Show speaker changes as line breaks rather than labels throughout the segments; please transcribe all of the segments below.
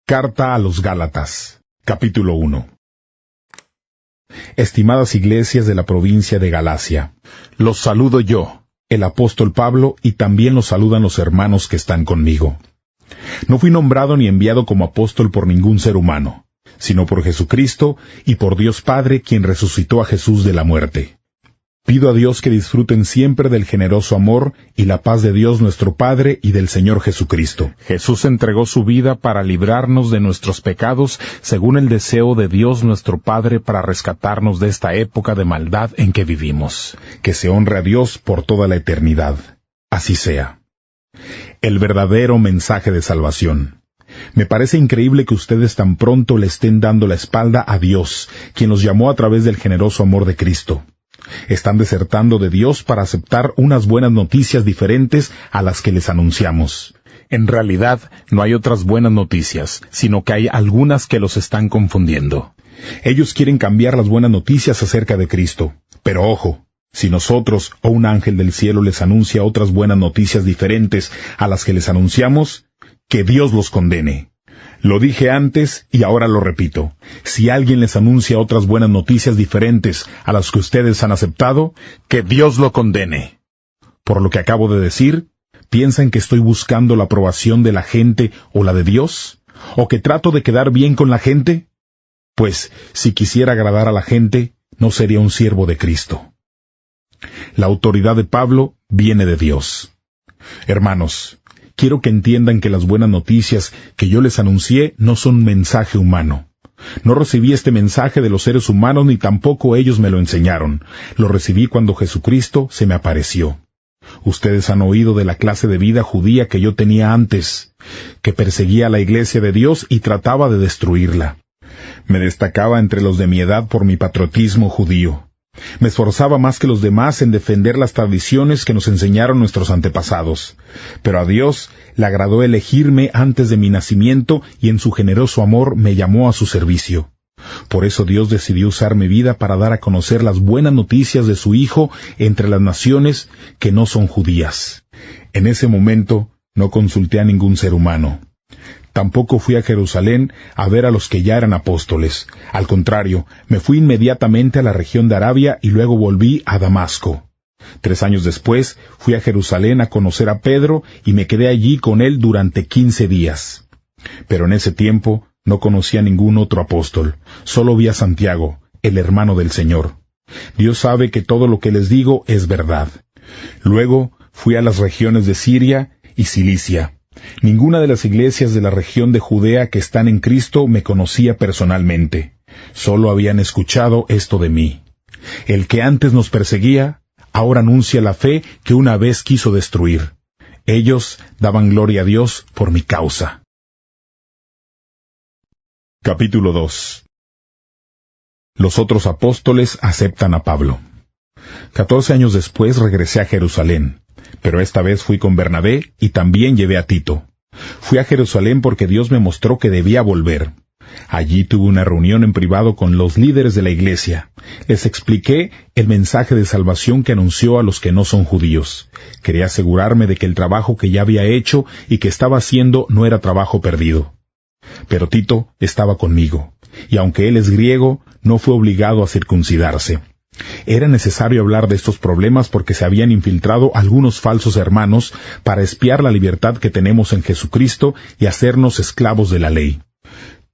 Carta a los Gálatas, capítulo 1. Estimadas iglesias de la provincia de Galacia, los saludo yo, el apóstol Pablo, y también los saludan los hermanos que están conmigo. No fui nombrado ni enviado como apóstol por ningún ser humano, sino por Jesucristo y por Dios Padre, quien resucitó a Jesús de la muerte. Pido a Dios que disfruten siempre del generoso amor y la paz de Dios nuestro Padre y del Señor Jesucristo. Jesús entregó su vida para librarnos de nuestros pecados, según el deseo de Dios nuestro Padre, para rescatarnos de esta época de maldad en que vivimos. Que se honre a Dios por toda la eternidad. Así sea. El verdadero mensaje de salvación. Me parece increíble que ustedes tan pronto le estén dando la espalda a Dios, quien los llamó a través del generoso amor de Cristo. Están desertando de Dios para aceptar unas buenas noticias diferentes a las que les anunciamos. En realidad, no hay otras buenas noticias, sino que hay algunas que los están confundiendo. Ellos quieren cambiar las buenas noticias acerca de Cristo. Pero ojo, si nosotros o un ángel del cielo les anuncia otras buenas noticias diferentes a las que les anunciamos, que Dios los condene. Lo dije antes y ahora lo repito. Si alguien les anuncia otras buenas noticias diferentes a las que ustedes han aceptado, que Dios lo condene. Por lo que acabo de decir, ¿piensan que estoy buscando la aprobación de la gente o la de Dios? ¿O que trato de quedar bien con la gente? Pues, si quisiera agradar a la gente, no sería un siervo de Cristo. La autoridad de Pablo viene de Dios. Hermanos, quiero que entiendan que las buenas noticias que yo les anuncié no son un mensaje humano. No recibí este mensaje de los seres humanos ni tampoco ellos me lo enseñaron. Lo recibí cuando Jesucristo se me apareció. Ustedes han oído de la clase de vida judía que yo tenía antes, que perseguía a la iglesia de Dios y trataba de destruirla. Me destacaba entre los de mi edad por mi patriotismo judío. Me esforzaba más que los demás en defender las tradiciones que nos enseñaron nuestros antepasados. Pero a Dios le agradó elegirme antes de mi nacimiento y en su generoso amor me llamó a su servicio. Por eso Dios decidió usar mi vida para dar a conocer las buenas noticias de su Hijo entre las naciones que no son judías. En ese momento no consulté a ningún ser humano. Tampoco fui a Jerusalén a ver a los que ya eran apóstoles. Al contrario, me fui inmediatamente a la región de Arabia y luego volví a Damasco. 3 años después, fui a Jerusalén a conocer a Pedro y me quedé allí con él durante 15 días. Pero en ese tiempo no conocí a ningún otro apóstol. Solo vi a Santiago, el hermano del Señor. Dios sabe que todo lo que les digo es verdad. Luego fui a las regiones de Siria y Cilicia. Ninguna de las iglesias de la región de Judea que están en Cristo me conocía personalmente. Solo habían escuchado esto de mí. El que antes nos perseguía, ahora anuncia la fe que una vez quiso destruir. Ellos daban gloria a Dios por mi causa. Capítulo 2. Los otros apóstoles aceptan a Pablo. 14 años después regresé a Jerusalén. Pero esta vez fui con Bernabé y también llevé a Tito. Fui a Jerusalén porque Dios me mostró que debía volver. Allí tuve una reunión en privado con los líderes de la iglesia. Les expliqué el mensaje de salvación que anunció a los que no son judíos. Quería asegurarme de que el trabajo que ya había hecho y que estaba haciendo no era trabajo perdido. Pero Tito estaba conmigo, y aunque él es griego, no fue obligado a circuncidarse. Era necesario hablar de estos problemas porque se habían infiltrado algunos falsos hermanos para espiar la libertad que tenemos en Jesucristo y hacernos esclavos de la ley.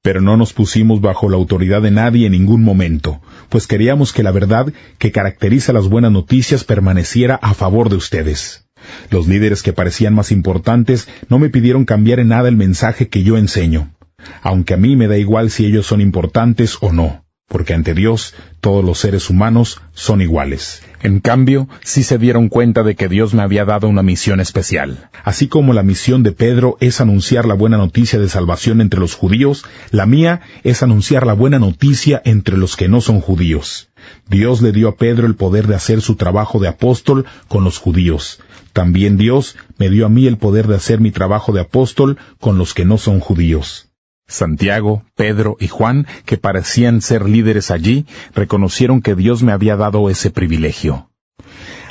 Pero no nos pusimos bajo la autoridad de nadie en ningún momento, pues queríamos que la verdad que caracteriza las buenas noticias permaneciera a favor de ustedes. Los líderes que parecían más importantes no me pidieron cambiar en nada el mensaje que yo enseño, aunque a mí me da igual si ellos son importantes o no. Porque ante Dios todos los seres humanos son iguales. En cambio, sí se dieron cuenta de que Dios me había dado una misión especial. Así como la misión de Pedro es anunciar la buena noticia de salvación entre los judíos, la mía es anunciar la buena noticia entre los que no son judíos. Dios le dio a Pedro el poder de hacer su trabajo de apóstol con los judíos. También Dios me dio a mí el poder de hacer mi trabajo de apóstol con los que no son judíos. Santiago, Pedro y Juan, que parecían ser líderes allí, reconocieron que Dios me había dado ese privilegio.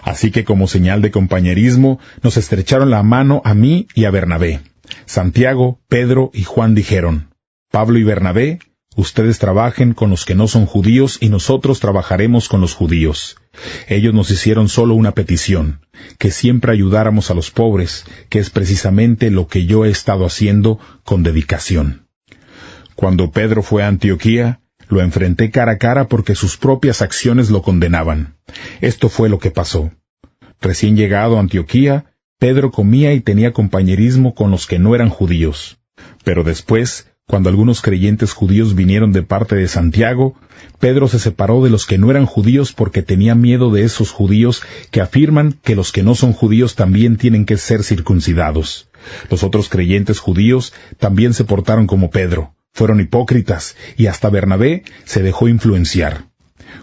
Así que como señal de compañerismo, nos estrecharon la mano a mí y a Bernabé. Santiago, Pedro y Juan dijeron: Pablo y Bernabé, ustedes trabajen con los que no son judíos y nosotros trabajaremos con los judíos. Ellos nos hicieron solo una petición, que siempre ayudáramos a los pobres, que es precisamente lo que yo he estado haciendo con dedicación. Cuando Pedro fue a Antioquía, lo enfrenté cara a cara porque sus propias acciones lo condenaban. Esto fue lo que pasó. Recién llegado a Antioquía, Pedro comía y tenía compañerismo con los que no eran judíos. Pero después, cuando algunos creyentes judíos vinieron de parte de Santiago, Pedro se separó de los que no eran judíos porque tenía miedo de esos judíos que afirman que los que no son judíos también tienen que ser circuncidados. Los otros creyentes judíos también se portaron como Pedro, fueron hipócritas, y hasta Bernabé se dejó influenciar.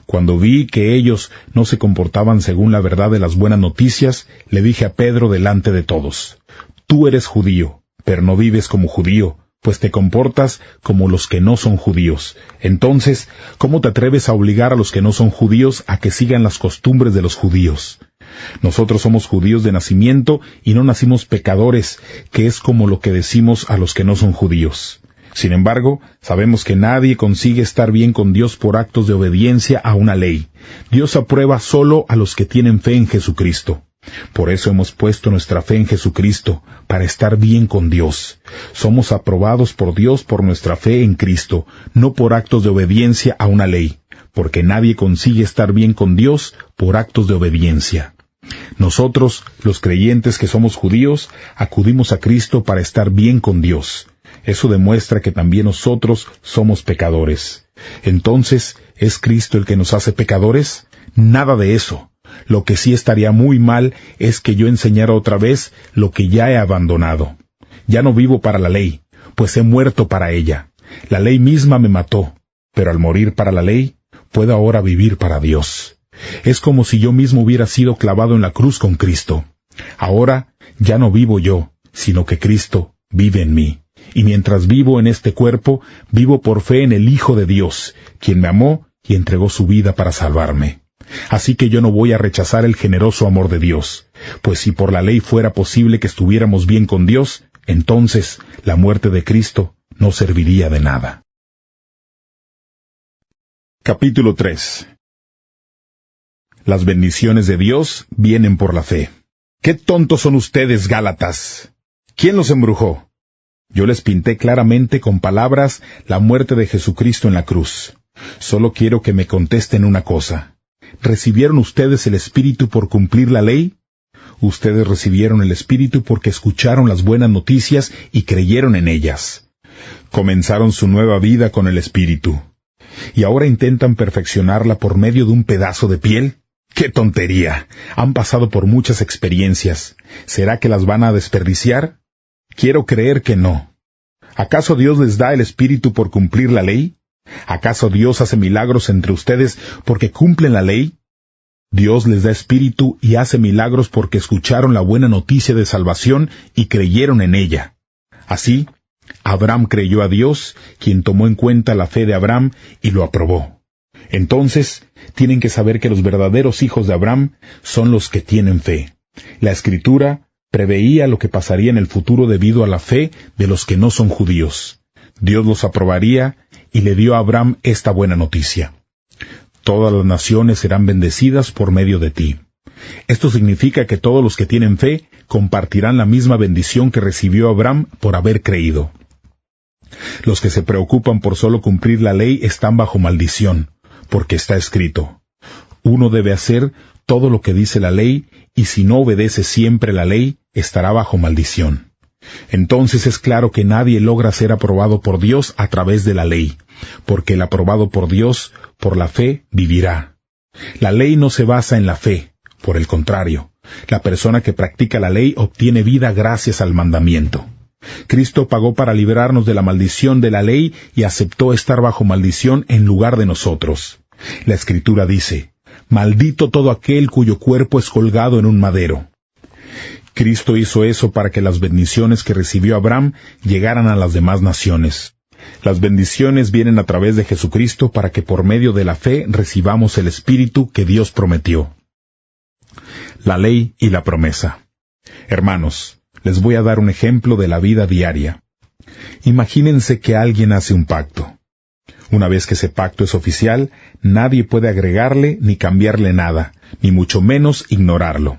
Cuando vi que ellos no se comportaban según la verdad de las buenas noticias, le dije a Pedro delante de todos: «Tú eres judío, pero no vives como judío, pues te comportas como los que no son judíos. Entonces, ¿cómo te atreves a obligar a los que no son judíos a que sigan las costumbres de los judíos? Nosotros somos judíos de nacimiento y no nacimos pecadores, que es como lo que decimos a los que no son judíos. Sin embargo, sabemos que nadie consigue estar bien con Dios por actos de obediencia a una ley. Dios aprueba solo a los que tienen fe en Jesucristo. Por eso hemos puesto nuestra fe en Jesucristo, para estar bien con Dios. Somos aprobados por Dios por nuestra fe en Cristo, no por actos de obediencia a una ley, porque nadie consigue estar bien con Dios por actos de obediencia. Nosotros, los creyentes que somos judíos, acudimos a Cristo para estar bien con Dios. Eso demuestra que también nosotros somos pecadores. Entonces, ¿es Cristo el que nos hace pecadores? Nada de eso. Lo que sí estaría muy mal es que yo enseñara otra vez lo que ya he abandonado. Ya no vivo para la ley, pues he muerto para ella. La ley misma me mató, pero al morir para la ley, puedo ahora vivir para Dios. Es como si yo mismo hubiera sido clavado en la cruz con Cristo. Ahora ya no vivo yo, sino que Cristo vive en mí. Y mientras vivo en este cuerpo, vivo por fe en el Hijo de Dios, quien me amó y entregó su vida para salvarme. Así que yo no voy a rechazar el generoso amor de Dios, pues si por la ley fuera posible que estuviéramos bien con Dios, entonces la muerte de Cristo no serviría de nada. Capítulo 3. Las bendiciones de Dios vienen por la fe. ¡Qué tontos son ustedes, Gálatas! ¿Quién los embrujó? Yo les pinté claramente con palabras la muerte de Jesucristo en la cruz. Solo quiero que me contesten una cosa. ¿Recibieron ustedes el Espíritu por cumplir la ley? Ustedes recibieron el Espíritu porque escucharon las buenas noticias y creyeron en ellas. Comenzaron su nueva vida con el Espíritu. ¿Y ahora intentan perfeccionarla por medio de un pedazo de piel? ¡Qué tontería! Han pasado por muchas experiencias. ¿Será que las van a desperdiciar? Quiero creer que no. ¿Acaso Dios les da el Espíritu por cumplir la ley? ¿Acaso Dios hace milagros entre ustedes porque cumplen la ley? Dios les da espíritu y hace milagros porque escucharon la buena noticia de salvación y creyeron en ella. Así, Abraham creyó a Dios, quien tomó en cuenta la fe de Abraham y lo aprobó. Entonces, tienen que saber que los verdaderos hijos de Abraham son los que tienen fe. La Escritura preveía lo que pasaría en el futuro debido a la fe de los que no son judíos. Dios los aprobaría y le dio a Abraham esta buena noticia. Todas las naciones serán bendecidas por medio de ti. Esto significa que todos los que tienen fe compartirán la misma bendición que recibió Abraham por haber creído. Los que se preocupan por solo cumplir la ley están bajo maldición, porque está escrito: uno debe hacer todo lo que dice la ley, y si no obedece siempre la ley, estará bajo maldición. Entonces es claro que nadie logra ser aprobado por Dios a través de la ley, porque el aprobado por Dios, por la fe, vivirá. La ley no se basa en la fe, por el contrario, la persona que practica la ley obtiene vida gracias al mandamiento. Cristo pagó para librarnos de la maldición de la ley y aceptó estar bajo maldición en lugar de nosotros. La Escritura dice: «Maldito todo aquel cuyo cuerpo es colgado en un madero». Cristo hizo eso para que las bendiciones que recibió Abraham llegaran a las demás naciones. Las bendiciones vienen a través de Jesucristo para que por medio de la fe recibamos el Espíritu que Dios prometió. La ley y la promesa. Hermanos, les voy a dar un ejemplo de la vida diaria. Imagínense que alguien hace un pacto. Una vez que ese pacto es oficial, nadie puede agregarle ni cambiarle nada, ni mucho menos ignorarlo.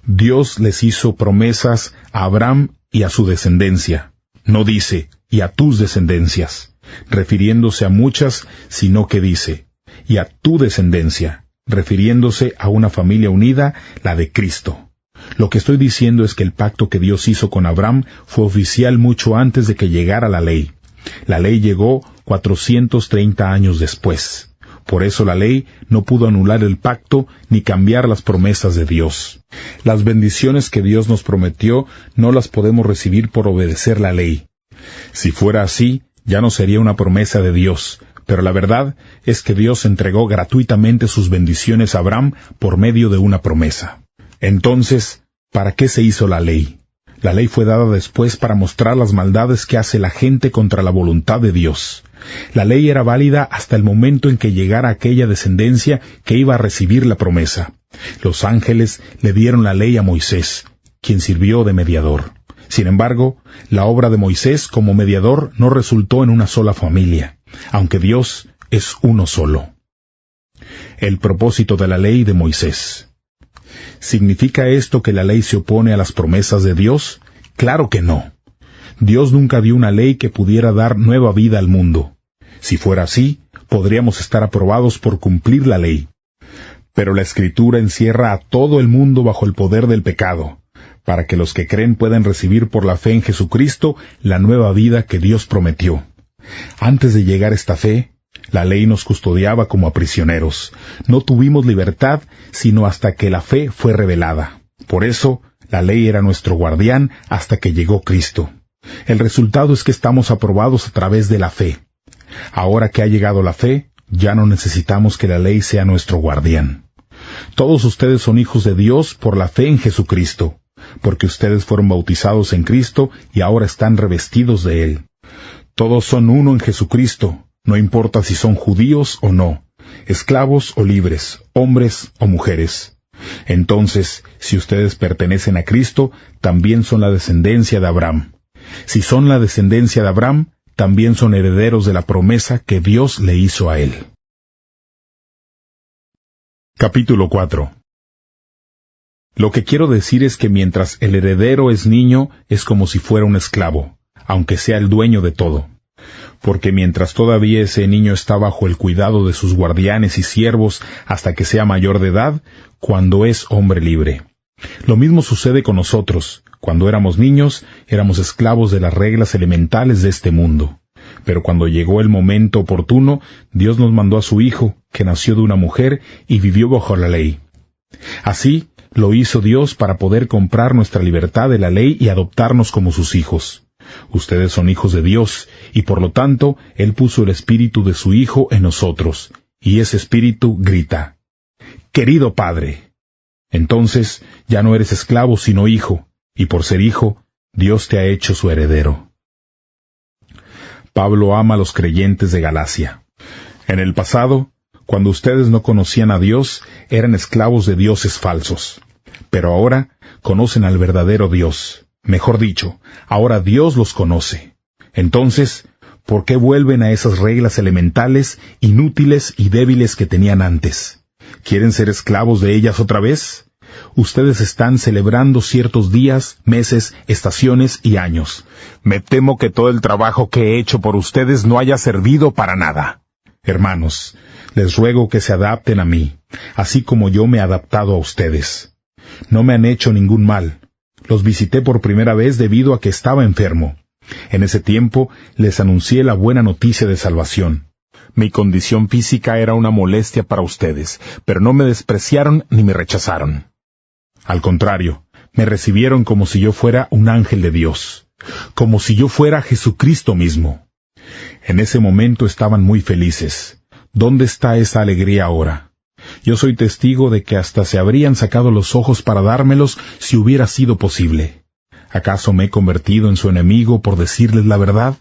Dios les hizo promesas a Abraham y a su descendencia. No dice, y a tus descendencias, refiriéndose a muchas, sino que dice, y a tu descendencia, refiriéndose a una familia unida, la de Cristo. Lo que estoy diciendo es que el pacto que Dios hizo con Abraham fue oficial mucho antes de que llegara la ley. La ley llegó 430 años después. Por eso la ley no pudo anular el pacto ni cambiar las promesas de Dios. Las bendiciones que Dios nos prometió no las podemos recibir por obedecer la ley. Si fuera así, ya no sería una promesa de Dios, pero la verdad es que Dios entregó gratuitamente sus bendiciones a Abraham por medio de una promesa. Entonces, ¿para qué se hizo la ley? La ley fue dada después para mostrar las maldades que hace la gente contra la voluntad de Dios. La ley era válida hasta el momento en que llegara aquella descendencia que iba a recibir la promesa. Los ángeles le dieron la ley a Moisés, quien sirvió de mediador. Sin embargo, la obra de Moisés como mediador no resultó en una sola familia, aunque Dios es uno solo. El propósito de la ley de Moisés. ¿Significa esto que la ley se opone a las promesas de Dios? Claro que no. Dios nunca dio una ley que pudiera dar nueva vida al mundo. Si fuera así, podríamos estar aprobados por cumplir la ley. Pero la Escritura encierra a todo el mundo bajo el poder del pecado, para que los que creen puedan recibir por la fe en Jesucristo la nueva vida que Dios prometió. Antes de llegar a esta fe, la ley nos custodiaba como a prisioneros. No tuvimos libertad sino hasta que la fe fue revelada. Por eso, la ley era nuestro guardián hasta que llegó Cristo. El resultado es que estamos aprobados a través de la fe. Ahora que ha llegado la fe, ya no necesitamos que la ley sea nuestro guardián. Todos ustedes son hijos de Dios por la fe en Jesucristo, porque ustedes fueron bautizados en Cristo y ahora están revestidos de Él. Todos son uno en Jesucristo, no importa si son judíos o no, esclavos o libres, hombres o mujeres. Entonces, si ustedes pertenecen a Cristo, también son la descendencia de Abraham. Si son la descendencia de Abraham, también son herederos de la promesa que Dios le hizo a él. Capítulo 4. Lo que quiero decir es que mientras el heredero es niño, es como si fuera un esclavo, aunque sea el dueño de todo. Porque mientras todavía ese niño está bajo el cuidado de sus guardianes y siervos hasta que sea mayor de edad, cuando es hombre libre. Lo mismo sucede con nosotros. Cuando éramos niños, éramos esclavos de las reglas elementales de este mundo. Pero cuando llegó el momento oportuno, Dios nos mandó a su Hijo, que nació de una mujer y vivió bajo la ley. Así, lo hizo Dios para poder comprar nuestra libertad de la ley y adoptarnos como sus hijos. Ustedes son hijos de Dios, y por lo tanto, Él puso el Espíritu de su Hijo en nosotros, y ese Espíritu grita: «¡Querido Padre!». Entonces, ya no eres esclavo sino hijo, y por ser hijo, Dios te ha hecho su heredero. Pablo ama a los creyentes de Galacia. En el pasado, cuando ustedes no conocían a Dios, eran esclavos de dioses falsos. Pero ahora conocen al verdadero Dios. Mejor dicho, ahora Dios los conoce. Entonces, ¿por qué vuelven a esas reglas elementales, inútiles y débiles que tenían antes? ¿Quieren ser esclavos de ellas otra vez? Ustedes están celebrando ciertos días, meses, estaciones y años. Me temo que todo el trabajo que he hecho por ustedes no haya servido para nada. Hermanos, les ruego que se adapten a mí, así como yo me he adaptado a ustedes. No me han hecho ningún mal. Los visité por primera vez debido a que estaba enfermo. En ese tiempo les anuncié la buena noticia de salvación. Mi condición física era una molestia para ustedes, pero no me despreciaron ni me rechazaron. Al contrario, me recibieron como si yo fuera un ángel de Dios, como si yo fuera Jesucristo mismo. En ese momento estaban muy felices. ¿Dónde está esa alegría ahora? Yo soy testigo de que hasta se habrían sacado los ojos para dármelos si hubiera sido posible. ¿Acaso me he convertido en su enemigo por decirles la verdad?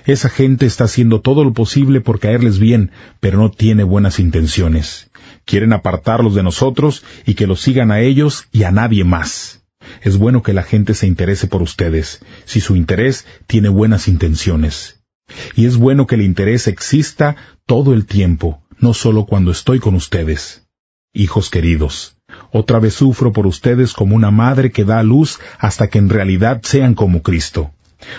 Esa gente está haciendo todo lo posible por caerles bien, pero no tiene buenas intenciones. Quieren apartarlos de nosotros y que los sigan a ellos y a nadie más. Es bueno que la gente se interese por ustedes, si su interés tiene buenas intenciones. Y es bueno que el interés exista todo el tiempo, no solo cuando estoy con ustedes. Hijos queridos, otra vez sufro por ustedes como una madre que da a luz hasta que en realidad sean como Cristo.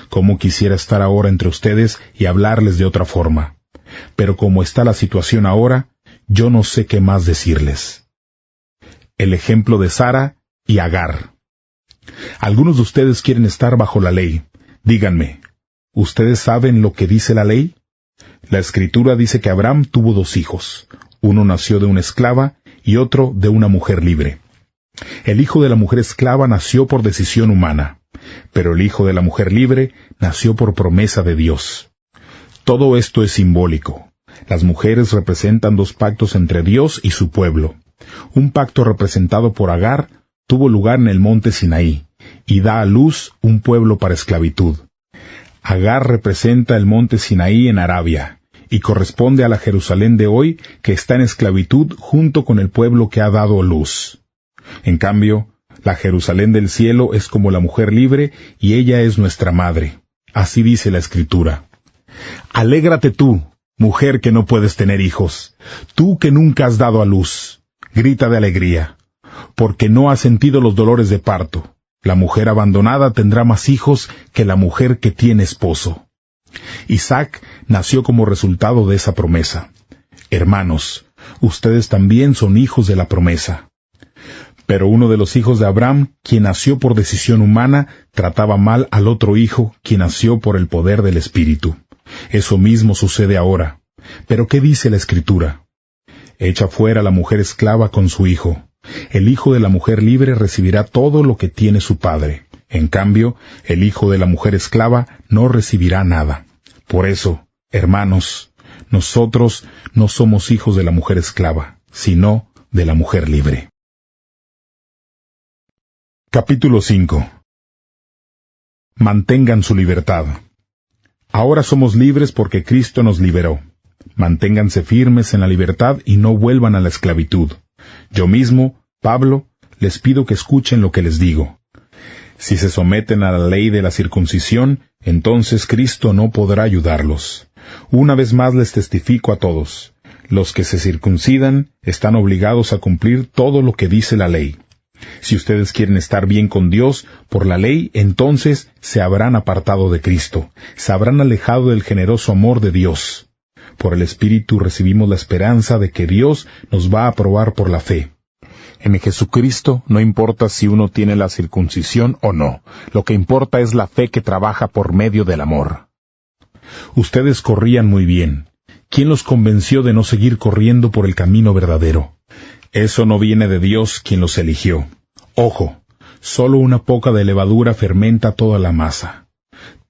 Cómo quisiera estar ahora entre ustedes y hablarles de otra forma. Pero como está la situación ahora, yo no sé qué más decirles. El ejemplo de Sara y Agar. Algunos de ustedes quieren estar bajo la ley. Díganme, ¿ustedes saben lo que dice la ley? La Escritura dice que Abraham tuvo 2 hijos. Uno nació de una esclava y otro de una mujer libre. El hijo de la mujer esclava nació por decisión humana, pero el hijo de la mujer libre nació por promesa de Dios. Todo esto es simbólico. Las mujeres representan 2 pactos entre Dios y su pueblo. Un pacto representado por Agar tuvo lugar en el monte Sinaí, y da a luz un pueblo para esclavitud. Agar representa el monte Sinaí en Arabia, y corresponde a la Jerusalén de hoy que está en esclavitud junto con el pueblo que ha dado luz. En cambio, la Jerusalén del cielo es como la mujer libre, y ella es nuestra madre. Así dice la Escritura. Alégrate tú, mujer que no puedes tener hijos, tú que nunca has dado a luz. Grita de alegría, porque no has sentido los dolores de parto. La mujer abandonada tendrá más hijos que la mujer que tiene esposo. Isaac nació como resultado de esa promesa. Hermanos, ustedes también son hijos de la promesa. Pero uno de los hijos de Abraham, quien nació por decisión humana, trataba mal al otro hijo, quien nació por el poder del Espíritu. Eso mismo sucede ahora. ¿Pero qué dice la Escritura? Echa fuera a la mujer esclava con su hijo. El hijo de la mujer libre recibirá todo lo que tiene su padre. En cambio, el hijo de la mujer esclava no recibirá nada. Por eso, hermanos, nosotros no somos hijos de la mujer esclava, sino de la mujer libre. Capítulo 5. Mantengan su libertad. Ahora somos libres porque Cristo nos liberó. Manténganse firmes en la libertad y no vuelvan a la esclavitud. Yo mismo, Pablo, les pido que escuchen lo que les digo. Si se someten a la ley de la circuncisión, entonces Cristo no podrá ayudarlos. Una vez más les testifico a todos. Los que se circuncidan están obligados a cumplir todo lo que dice la ley. Si ustedes quieren estar bien con Dios por la ley, entonces se habrán apartado de Cristo, se habrán alejado del generoso amor de Dios. Por el Espíritu recibimos la esperanza de que Dios nos va a aprobar por la fe. En Jesucristo no importa si uno tiene la circuncisión o no, lo que importa es la fe que trabaja por medio del amor. Ustedes corrían muy bien. ¿Quién los convenció de no seguir corriendo por el camino verdadero? Eso no viene de Dios quien los eligió. Ojo, solo una poca de levadura fermenta toda la masa.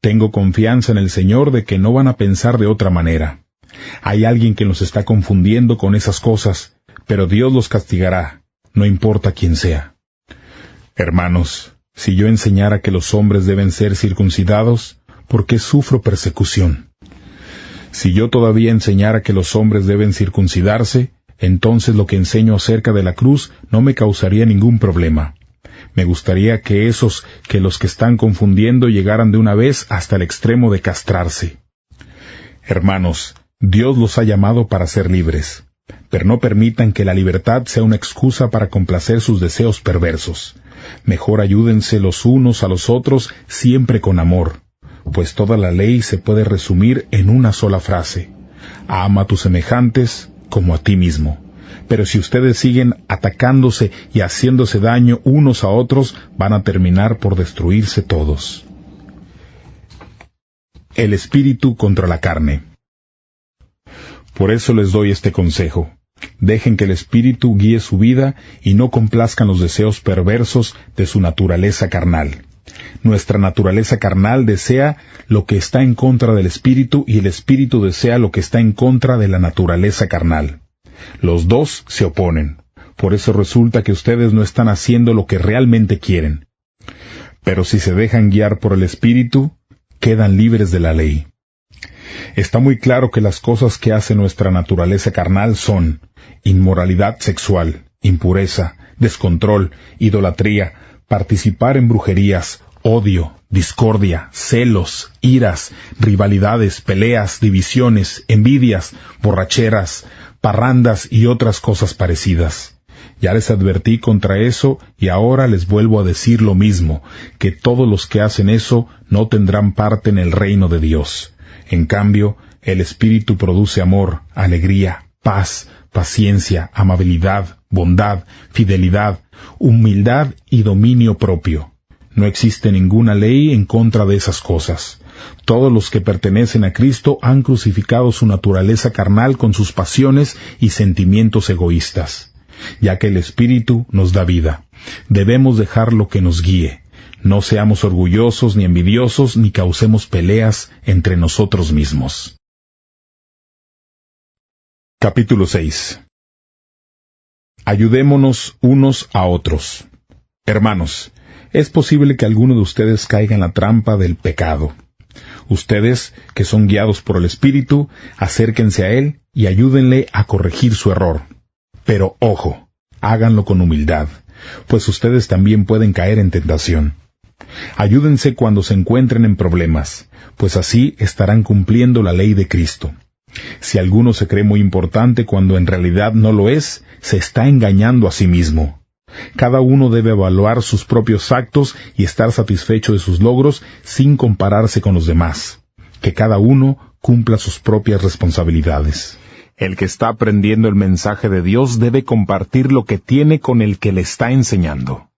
Tengo confianza en el Señor de que no van a pensar de otra manera. Hay alguien que los está confundiendo con esas cosas, pero Dios los castigará, no importa quién sea. Hermanos, si yo enseñara que los hombres deben ser circuncidados, ¿por qué sufro persecución? Si yo todavía enseñara que los hombres deben circuncidarse, entonces lo que enseño acerca de la cruz no me causaría ningún problema. Me gustaría que los que están confundiendo llegaran de una vez hasta el extremo de castrarse. Hermanos, Dios los ha llamado para ser libres, pero no permitan que la libertad sea una excusa para complacer sus deseos perversos. Mejor ayúdense los unos a los otros siempre con amor, pues toda la ley se puede resumir en una sola frase: ama a tus semejantes como a ti mismo. Pero si ustedes siguen atacándose y haciéndose daño unos a otros, van a terminar por destruirse todos. El espíritu contra la carne. Por eso les doy este consejo. Dejen que el espíritu guíe su vida y no complazcan los deseos perversos de su naturaleza carnal. Nuestra naturaleza carnal desea lo que está en contra del espíritu y el espíritu desea lo que está en contra de la naturaleza carnal. Los dos se oponen. Por eso resulta que ustedes no están haciendo lo que realmente quieren. Pero si se dejan guiar por el espíritu, quedan libres de la ley. Está muy claro que las cosas que hace nuestra naturaleza carnal son inmoralidad sexual, impureza, descontrol, idolatría, participar en brujerías, odio, discordia, celos, iras, rivalidades, peleas, divisiones, envidias, borracheras, parrandas y otras cosas parecidas. Ya les advertí contra eso y ahora les vuelvo a decir lo mismo, que todos los que hacen eso no tendrán parte en el reino de Dios. En cambio, el Espíritu produce amor, alegría, paz, paciencia, amabilidad, bondad, fidelidad, humildad y dominio propio. No existe ninguna ley en contra de esas cosas. Todos los que pertenecen a Cristo han crucificado su naturaleza carnal con sus pasiones y sentimientos egoístas. Ya que el Espíritu nos da vida, debemos dejar lo que nos guíe. No seamos orgullosos ni envidiosos ni causemos peleas entre nosotros mismos. Capítulo 6. Ayudémonos unos a otros. Hermanos, es posible que alguno de ustedes caiga en la trampa del pecado. Ustedes, que son guiados por el Espíritu, acérquense a Él y ayúdenle a corregir su error. Pero ojo, háganlo con humildad, pues ustedes también pueden caer en tentación. Ayúdense cuando se encuentren en problemas, pues así estarán cumpliendo la ley de Cristo. Si alguno se cree muy importante cuando en realidad no lo es, se está engañando a sí mismo. Cada uno debe evaluar sus propios actos y estar satisfecho de sus logros sin compararse con los demás. Que cada uno cumpla sus propias responsabilidades. El que está aprendiendo el mensaje de Dios debe compartir lo que tiene con el que le está enseñando.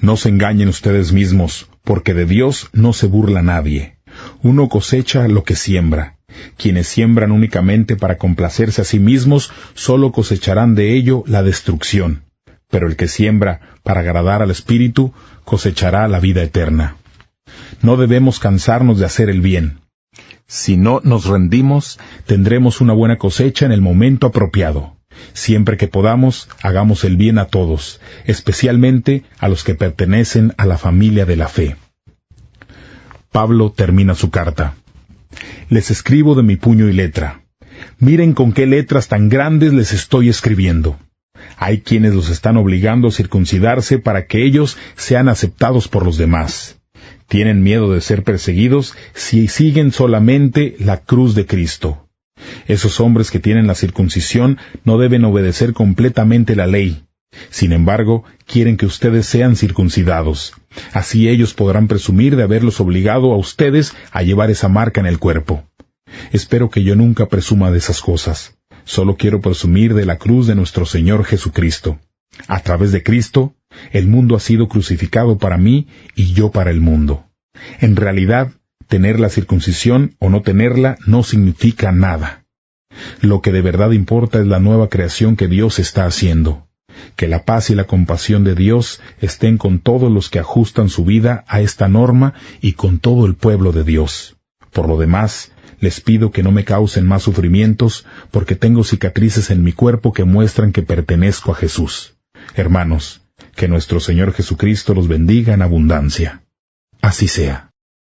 No se engañen ustedes mismos, porque de Dios no se burla nadie. Uno cosecha lo que siembra. Quienes siembran únicamente para complacerse a sí mismos, solo cosecharán de ello la destrucción. Pero el que siembra para agradar al Espíritu, cosechará la vida eterna. No debemos cansarnos de hacer el bien. Si no nos rendimos, tendremos una buena cosecha en el momento apropiado. Siempre que podamos, hagamos el bien a todos, especialmente a los que pertenecen a la familia de la fe. Pablo termina su carta. Les escribo de mi puño y letra. Miren con qué letras tan grandes les estoy escribiendo. Hay quienes los están obligando a circuncidarse para que ellos sean aceptados por los demás. Tienen miedo de ser perseguidos si siguen solamente la cruz de Cristo. Esos hombres que tienen la circuncisión no deben obedecer completamente la ley. Sin embargo, quieren que ustedes sean circuncidados. Así ellos podrán presumir de haberlos obligado a ustedes a llevar esa marca en el cuerpo. Espero que yo nunca presuma de esas cosas. Solo quiero presumir de la cruz de nuestro Señor Jesucristo. A través de Cristo, el mundo ha sido crucificado para mí y yo para el mundo. En realidad, tener la circuncisión o no tenerla no significa nada. Lo que de verdad importa es la nueva creación que Dios está haciendo. Que la paz y la compasión de Dios estén con todos los que ajustan su vida a esta norma y con todo el pueblo de Dios. Por lo demás, les pido que no me causen más sufrimientos, porque tengo cicatrices en mi cuerpo que muestran que pertenezco a Jesús. Hermanos, que nuestro Señor Jesucristo los bendiga en abundancia. Así sea.